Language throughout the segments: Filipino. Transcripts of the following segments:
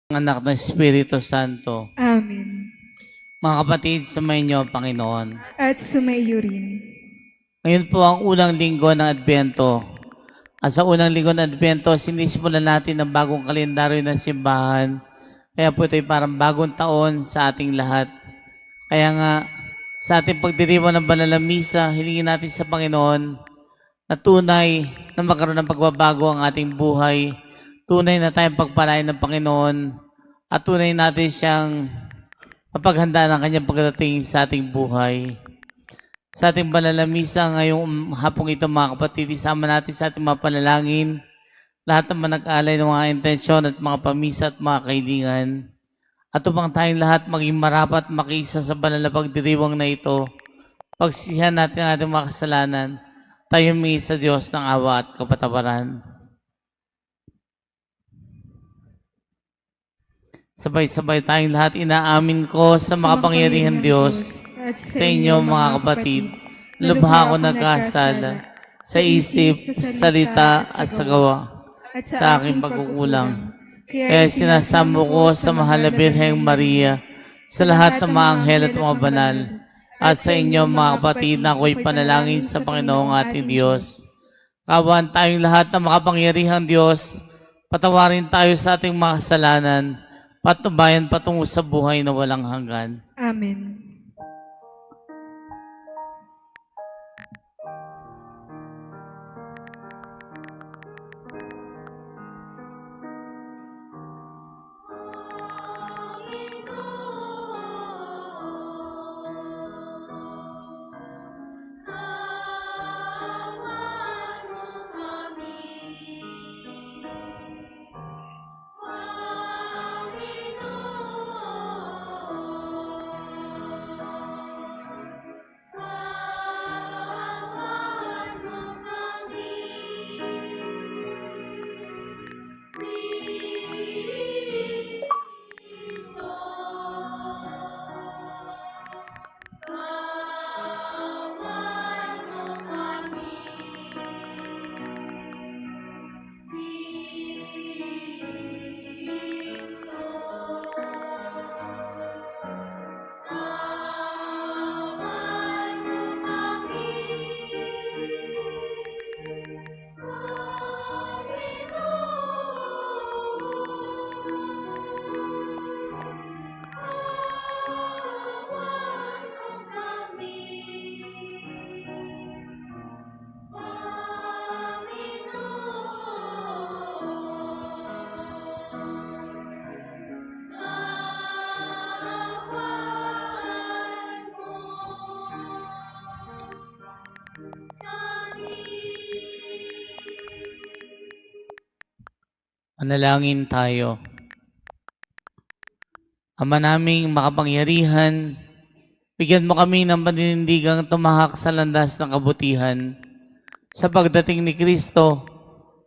Anak ng Espiritu Santo. Amen. Mga kapatid, sumayin niyo ang Panginoon. At sumayo rin. Ngayon po ang unang linggo ng Adbyento. At sa unang linggo ng Adbyento, sinisimulan natin ang bagong kalendaryo ng simbahan. Kaya po ito ay parang bagong taon sa ating lahat. Kaya nga, sa ating pagdiriwang ng banal na misa, hilingin natin sa Panginoon na tunay na magkaroon ng pagbabago ang ating buhay, tunay na tayong pagpalain ng Panginoon at tunay natin siyang mapaghandaan ng kanyang pagdating sa ating buhay. Sa ating panalamisa ngayong hapong ito mga kapatid, isama natin sa ating mga panalangin lahat ng manag-alay ng mga intensyon at mga pamisa at mga kailingan. At upang tayong lahat maging marapat makisa sa banal na pagdiriwang na ito, pagsisihan natin ang ating mga kasalanan, tayo humingi sa Diyos ng awa at kapatawaran. Sabay-sabay tayong lahat inaamin ko sa makapangyarihan Diyos, sa inyo mga kapatid, lubha ko nagkasala sa isip, salita at sa gawa, sa aking pagkukulang. Kaya sinasamo ko sa mahal na Birheng Maria, sa lahat ng mga anghel at mga banal, at sa inyo mga kapatid na ako'y panalangin sa Panginoong ating Diyos. Kawan tayong lahat ng makapangyarihang Diyos, patawarin tayo sa ating mga kasalanan, patubayan patungo sa buhay na walang hanggan. Amen. Manalangin tayo. Ama naming makapangyarihan, bigyan mo kami ng paninindigang tumahak sa landas ng kabutihan. Sa pagdating ni Kristo,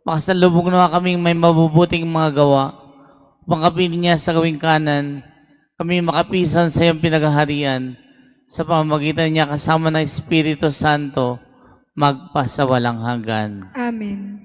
makasalubong naman kaming may mabubuting mga gawa. Upang kapiling niya sa gawing kanan, kami makapisan sa iyong pinaghaharian. Sa pamamagitan niya kasama ng Espiritu Santo, magpasawalang hanggan. Amen.